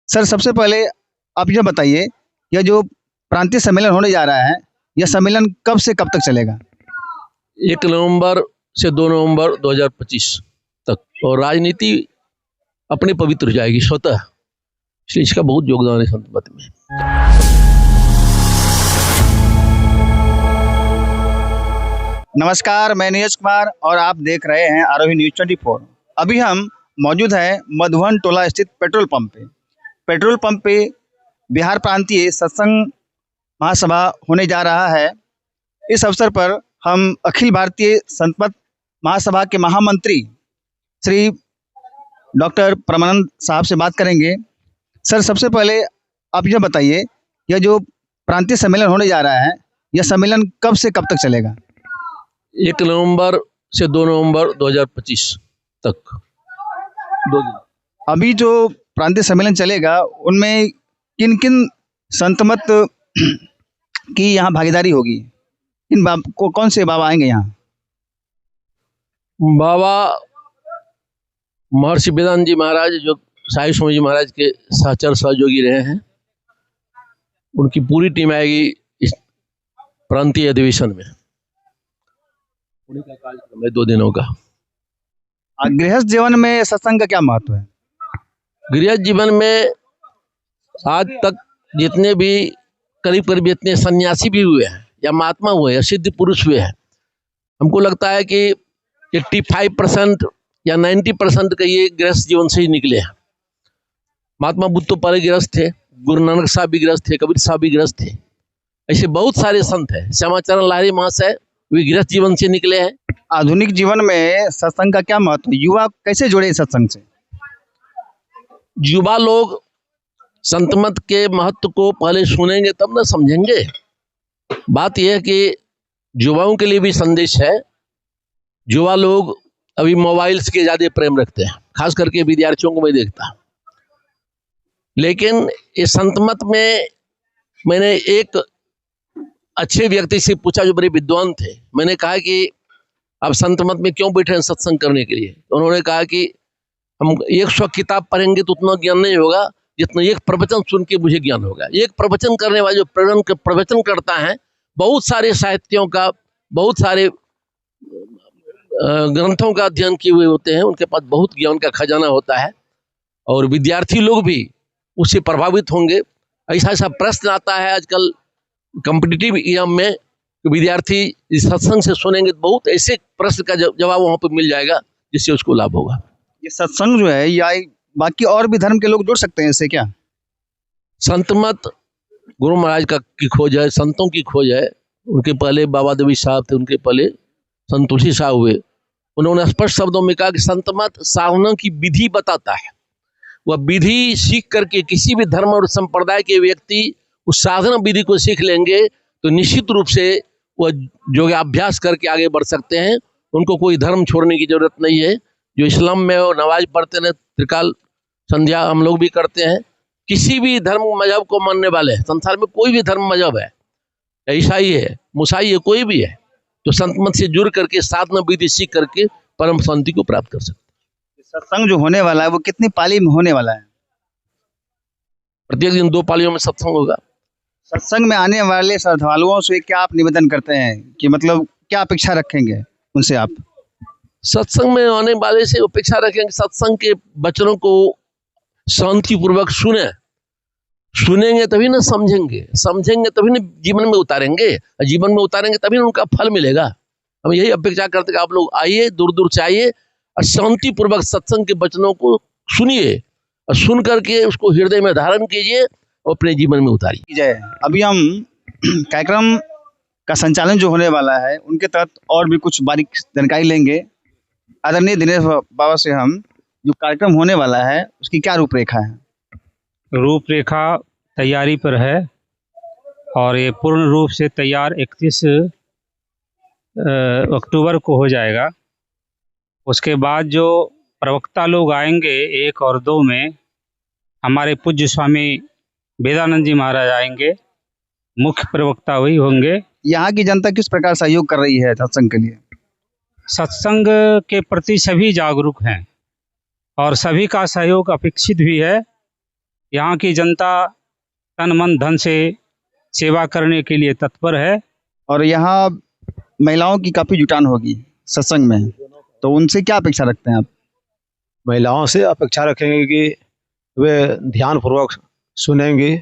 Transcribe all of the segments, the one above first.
Sir, सबसे पहले आप यह बताइए, यह जो प्रांतीय सम्मेलन होने जा रहा है, यह सम्मेलन कब से कब तक चलेगा? 1 नवंबर से 2 नवंबर 2025 तक। और राजनीति अपने पवित्र हो जाएगी स्वतः, इसलिए इसका बहुत योगदान है संत मत में। नमस्कार, मैं नीरज कुमार और आप देख रहे हैं आरोही न्यूज 24। अभी हम मौजूद हैं मधुबन टोला स्थित पेट्रोल पंप पे। पेट्रोल पंप पे बिहार प्रांतीय सत्संग महासभा होने जा रहा है। इस अवसर पर हम अखिल भारतीय संत मत महासभा के महामंत्री श्री डॉक्टर परमानंद साहब से बात करेंगे। सर, सबसे पहले आप यह बताइए, यह जो प्रांतीय सम्मेलन होने जा रहा है, यह सम्मेलन कब से कब तक चलेगा? 1 नवंबर से 2 नवंबर 2025 तक, 2 दिन। अभी जो प्रांतीय सम्मेलन चलेगा, उनमें किन किन संत मत की यहाँ भागीदारी होगी? कौन से बाबा आएंगे यहाँ? बाबा महर्षि वेदांत जी महाराज, जो साई स्वामी जी महाराज के सहचर सहयोगी रहे हैं, उनकी पूरी टीम आएगी इस प्रांतीय अधिवेशन में। उन्हीं का कार्यक्रम है 2 दिनों का। गृहस्थ जीवन में सत्संग का क्या महत्व है? गृहस्थ जीवन में आज तक जितने भी करीब जितने सन्यासी भी हुए हैं या महात्मा हुए या सिद्ध पुरुष हुए हैं, हमको लगता है कि 85% या 90% का ये गृहस्थ जीवन से ही निकले हैं। महात्मा बुद्ध तो पहले गृहस्थ थे, गुरु नानक साहब भी गृहस्थ थे, कबीर साहब भी गृहस्थ थे। ऐसे बहुत सारे संत हैं। श्यामाचरण लाहिरी महाशय वे गृहस्थ जीवन से निकले हैं। आधुनिक जीवन में सत्संग का क्या महत्व है? युवा कैसे जुड़े सत्संग से? युवा लोग संत मत के महत्व को पहले सुनेंगे तब ना समझेंगे। बात यह है कि युवाओं के लिए भी संदेश है। युवा लोग अभी मोबाइल्स के ज्यादा प्रेम रखते हैं, खास करके विद्यार्थियों को मैं देखता। लेकिन इस संत मत में मैंने एक अच्छे व्यक्ति से पूछा जो बड़े विद्वान थे। मैंने कहा कि आप संत मत में क्यों बैठे हैं सत्संग करने के लिए? तो उन्होंने कहा कि हम 100 किताब पढ़ेंगे तो उतना ज्ञान नहीं होगा जितना एक प्रवचन सुन के मुझे ज्ञान होगा। एक प्रवचन करने वाला जो प्रवचन करता है, बहुत सारे साहित्यों का, बहुत सारे ग्रंथों का अध्ययन किए हुए होते हैं, उनके पास बहुत ज्ञान का खजाना होता है और विद्यार्थी लोग भी उससे प्रभावित होंगे। ऐसा ऐसा प्रश्न आता है आजकल कॉम्पिटिटिव एग्जाम में, विद्यार्थी इस सत्संग से सुनेंगे तो बहुत ऐसे प्रश्न का जवाब वहां पर मिल जाएगा जिससे उसको लाभ होगा। ये सत्संग जो है, या बाकी और भी धर्म के लोग जुड़ सकते हैं इससे क्या? संत मत गुरु महाराज का की खोज है, संतों की खोज है। उनके पहले बाबा देवी साहब थे, उनके पहले संत तुलसी साहब हुए। उन्होंने स्पष्ट शब्दों में कहा कि संत मत साधना की विधि बताता है। वह विधि सीख करके किसी भी धर्म और संप्रदाय के व्यक्ति उस साधना विधि को सीख लेंगे तो निश्चित रूप से वह योगाभ्यास करके आगे बढ़ सकते हैं। उनको कोई धर्म छोड़ने की जरूरत नहीं है। जो इस्लाम में वो नमाज पढ़ते हैं, त्रिकाल संध्या हम लोग भी करते हैं। किसी भी धर्म मजहब को मानने वाले, संसार में कोई भी धर्म मजहब है, ईसाई है, मुसाई है, कोई भी है, तो संत मत से जुड़ करके साधना विधि सीख करके परम शांति को प्राप्त कर सकते हैं। सत्संग जो होने वाला है वो कितनी पाली में होने वाला है? प्रत्येक दिन 2 पालियों में सत्संग होगा। सत्संग में आने वाले श्रद्धालुओं से क्या आप निवेदन करते हैं कि मतलब क्या अपेक्षा रखेंगे उनसे आप? सत्संग में आने वाले से अपेक्षा रखेंगे सत्संग के वचनों को शांतिपूर्वक सुनेंगे तभी ना समझेंगे, समझेंगे तभी ना जीवन में उतारेंगे, जीवन में उतारेंगे तभी ना उनका फल मिलेगा। हम यही अपेक्षा करते हैं कि आप लोग आइए, दूर दूर से आइए और शांतिपूर्वक सत्संग के वचनों को सुनिए और सुन करके उसको हृदय में धारण कीजिए और अपने जीवन में उतारिए। जय। अभी हम कार्यक्रम का संचालन जो होने वाला है उनके तहत और भी कुछ बारीक जानकारी लेंगे। आदरणीय दिनेश बाबा से हम जो कार्यक्रम होने वाला है उसकी क्या रूपरेखा है? रूपरेखा तैयारी पर है और ये पूर्ण रूप से तैयार 31 अक्टूबर को हो जाएगा। उसके बाद जो प्रवक्ता लोग आएंगे 1 और 2 में, हमारे पूज्य स्वामी वेदानंद जी महाराज आएंगे, मुख्य प्रवक्ता वही होंगे। यहाँ की जनता किस प्रकार सहयोग कर रही है सत्संग के लिए? सत्संग के प्रति सभी जागरूक हैं और सभी का सहयोग अपेक्षित भी है। यहाँ की जनता तन मन धन से सेवा करने के लिए तत्पर है। और यहाँ महिलाओं की काफ़ी जुटान होगी सत्संग में, तो उनसे क्या अपेक्षा रखते हैं आप? महिलाओं से अपेक्षा रखेंगे कि वे ध्यानपूर्वक सुनेंगी,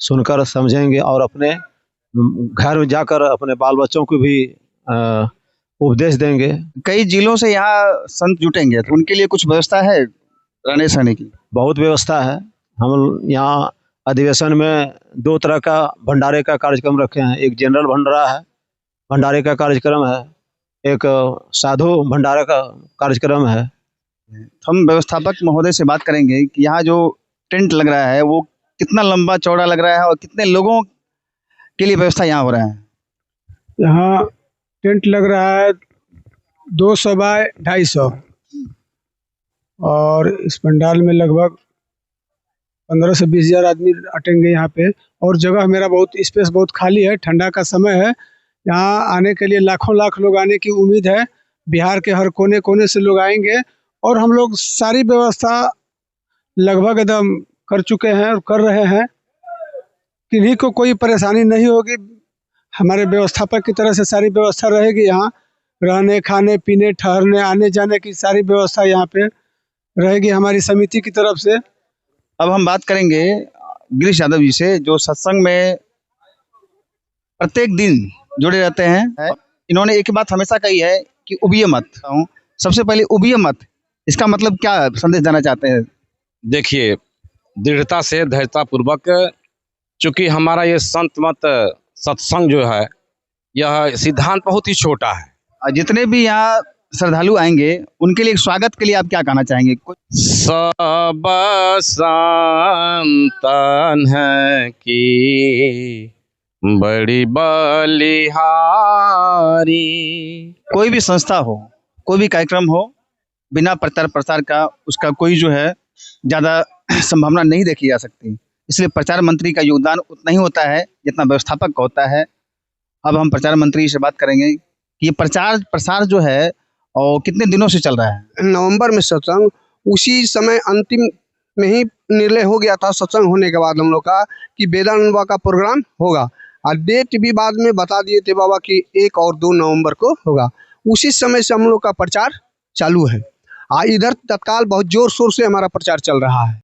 सुनकर समझेंगे और अपने घर में जाकर अपने बाल बच्चों को भी उपदेश देंगे। कई जिलों से यहाँ संत जुटेंगे, तो उनके लिए कुछ व्यवस्था है रहने सहने की? बहुत व्यवस्था है। हम यहाँ अधिवेशन में 2 तरह का भंडारे का कार्यक्रम रखे हैं। एक जनरल भंडारे का कार्यक्रम है, एक साधु भंडारा का कार्यक्रम है। हम व्यवस्थापक महोदय से बात करेंगे कि यहाँ जो टेंट लग रहा है वो कितना लंबा चौड़ा लग रहा है और कितने लोगों के लिए व्यवस्था यहाँ हो रहा है? यहाँ टेंट लग रहा है 200 बाय 250 और इस पंडाल में लगभग 15 से 20 हज़ार आदमी अटेंगे यहाँ पे। और जगह मेरा बहुत स्पेस बहुत खाली है, ठंडा का समय है, यहाँ आने के लिए लाखों लाख लोग आने की उम्मीद है। बिहार के हर कोने कोने से लोग आएंगे और हम लोग सारी व्यवस्था लगभग एकदम कर चुके हैं और कर रहे हैं। किन्हीं को कोई परेशानी नहीं होगी। हमारे व्यवस्थापक की तरफ से सारी व्यवस्था रहेगी। यहाँ रहने खाने पीने ठहरने आने जाने की सारी व्यवस्था यहाँ पे रहेगी हमारी समिति की तरफ से। अब हम बात करेंगे गिरीश यादव जी से, जो सत्संग में प्रत्येक दिन जुड़े रहते हैं। इन्होंने एक बात हमेशा कही है कि उबिए मत। सबसे पहले उबिए मत, इसका मतलब क्या संदेश देना चाहते हैं? देखिए, दृढ़ता से धैर्यता पूर्वक, चूंकि हमारा ये संत मत सत्संग जो है यह सिद्धांत बहुत ही छोटा है। और जितने भी यहाँ श्रद्धालु आएंगे उनके लिए स्वागत के लिए आप क्या कहना चाहेंगे? सब संतन है कि बड़ी बलिहारी। कोई भी संस्था हो, कोई भी कार्यक्रम हो, बिना प्रचार प्रसार का उसका कोई जो है ज़्यादा संभावना नहीं देखी जा सकती। इसलिए प्रचार मंत्री का योगदान उतना ही होता है जितना व्यवस्थापक का होता है। अब हम प्रचार मंत्री से बात करेंगे कि ये प्रचार प्रसार जो है और कितने दिनों से चल रहा है? नवंबर में सत्संग, उसी समय अंतिम में ही निर्णय हो गया था सत्संग होने के बाद हम लोग का कि वेदानंद बाबा का प्रोग्राम होगा। और डेट भी बाद में बता दिए थे बाबा कि 1 और 2 नवंबर को होगा। उसी समय से हम लोग का प्रचार चालू है। इधर तत्काल बहुत जोर शोर से हमारा प्रचार चल रहा है।